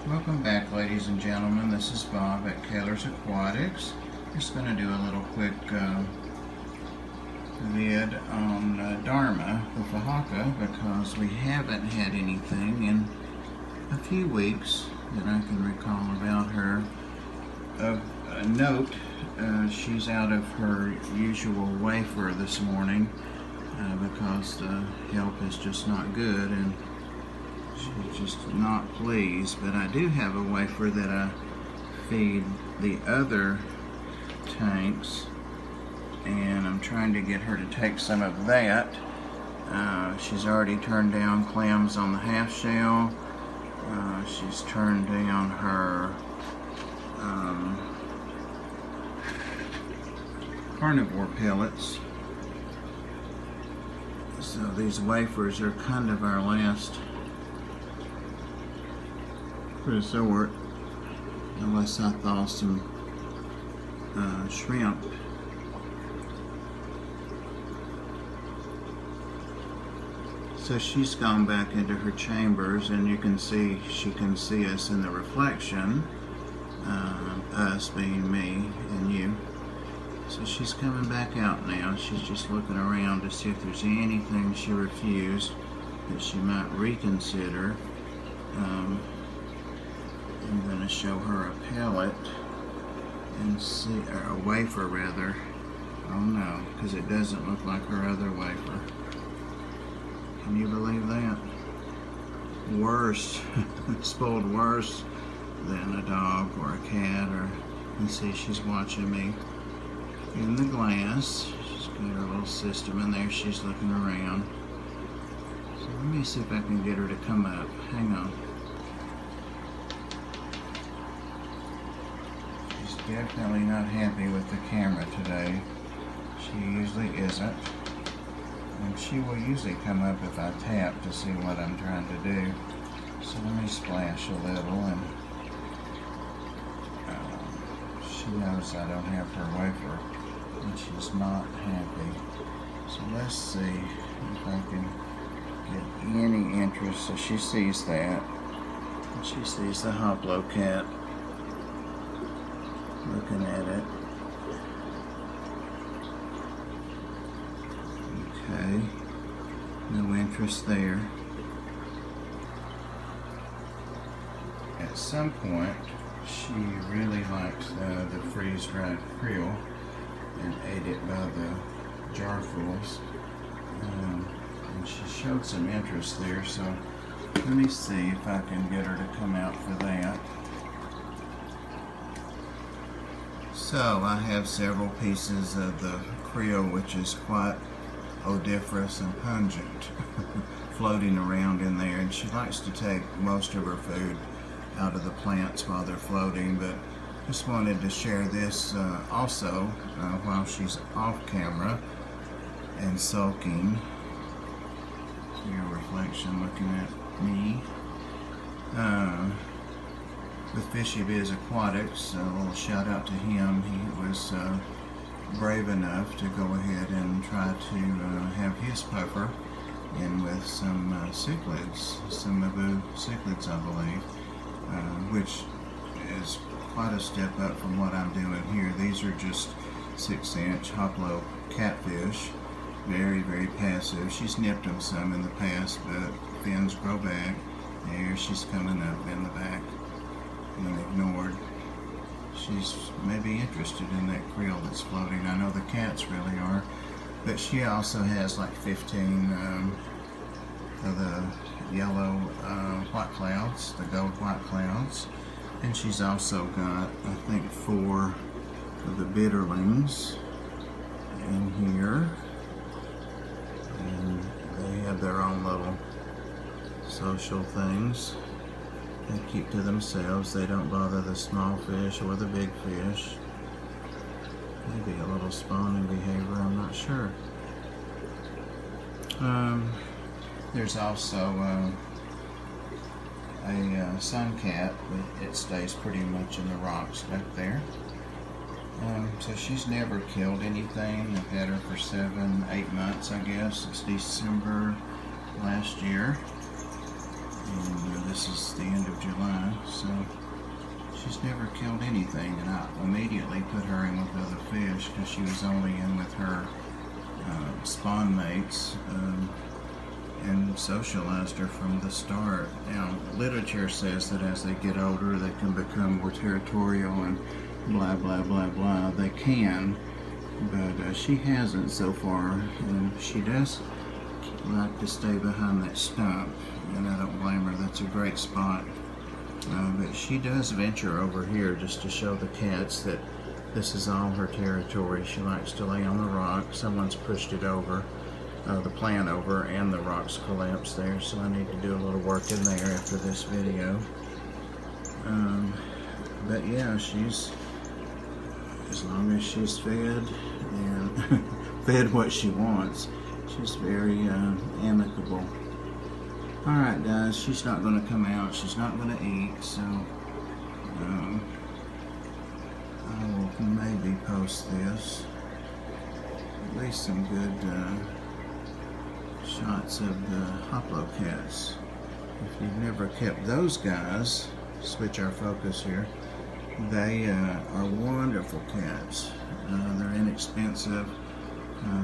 Welcome back, ladies and gentlemen. This is Bob at Kaler's Aquatics. Just going to do a little quick vid on Dharma the Fahaka, because we haven't had anything in a few weeks that I can recall about her. Of note, she's out of her usual wafer this morning because the health is just not good, and she's just not pleased. But I do have a wafer that I feed the other tanks, and I'm trying to get her to take some of that. She's already turned down clams on the half shell. She's turned down her carnivore pellets. So these wafers are kind of our last resort, unless I thaw some shrimp. So she's gone back into her chambers, and you can see, she can see us in the reflection, us being me and you. So she's coming back out now. She's just looking around to see if there's anything she refused that she might reconsider. I'm going to show her a pellet and see, or a wafer rather. Oh no, because it doesn't look like her other wafer. Can you believe that? Worse, spoiled worse than a dog or a cat. Or you can see she's watching me in the glass. She's got her little system in there. She's looking around. So let me see if I can get her to come up. Hang on. She's definitely not happy with the camera today. She usually isn't. And she will usually come up if I tap to see what I'm trying to do. So let me splash a little, and she knows I don't have her wafer, and she's not happy. So let's see if I can get any interest. So she sees that. And she sees the hoplo cat looking at it. Okay, no interest there. At some point, she really liked the freeze-dried krill and ate it by the jarfuls. And she showed some interest there, so let me see if I can get her to come out for that. So I have several pieces of the krill, which is quite odoriferous and pungent, floating around in there, and she likes to take most of her food out of the plants while they're floating. But just wanted to share this also while she's off camera and sulking. See her reflection looking at me. With Fishy Biz Aquatics, a little shout out to him. He was brave enough to go ahead and try to have his puffer in with some cichlids, some Mabu cichlids, I believe, which is quite a step up from what I'm doing here. These are just 6-inch hoplo catfish, very, very passive. She's nipped them some in the past, but fins grow back. There she's coming up in the back and ignored. She's maybe interested in that krill that's floating. I know the cats really are, but she also has like 15 of the yellow white clouds, the gold white clouds, and she's also got, I think, 4 of the bitterlings in here, and they have their own little social things. They keep to themselves. They don't bother the small fish or the big fish. Maybe a little spawning behavior, I'm not sure. There's also a sun cat, but it stays pretty much in the rocks back there. So she's never killed anything. I've had her for 7-8 months, I guess. It's December last year. And this is the end of July, so she's never killed anything, and I immediately put her in with other fish because she was only in with her spawn mates, and socialized her from the start. Now, literature says that as they get older, they can become more territorial and blah, blah, blah, blah. They can, but she hasn't so far, and she does like to stay behind that stump, and I don't blame her. That's a great spot. But she does venture over here just to show the cats that this is all her territory. She likes to lay on the rock. Someone's pushed it over, the plant over, and the rocks collapsed there, so I need to do a little work in there after this video. But yeah, she's, as long as she's fed and fed what she wants, she's very amicable. Alright guys, she's not going to come out, she's not going to eat, so I will maybe post this. At least some good shots of the hoplo cats. If you've never kept those guys, switch our focus here, they are wonderful cats. They're inexpensive.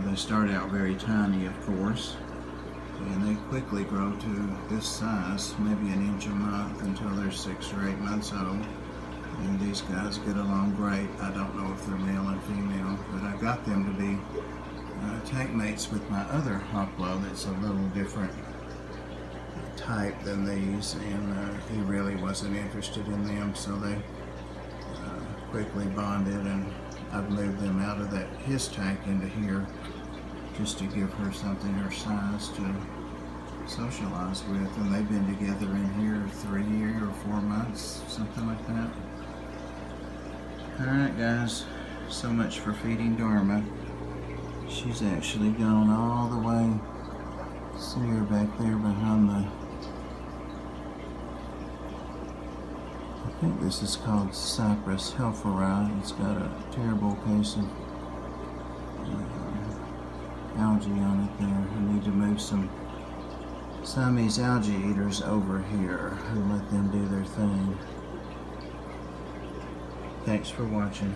They start out very tiny, of course, and they quickly grow to this size, maybe an inch a month, until they're 6 or 8 months old. And these guys get along great. I don't know if they're male and female, but I got them to be tank mates with my other hoplo that's a little different type than these, and he really wasn't interested in them, so they quickly bonded, and I've moved them out of his tank into here just to give her something her size to socialize with, and they've been together in here 3 or 4 months, something like that. Alright guys, so much for feeding Dharma. She's actually gone all the way. See her back there behind the, I think this is called Cypress helferi. It's got a terrible case of algae on it there. I need to move some Siamese algae eaters over here and let them do their thing. Thanks for watching.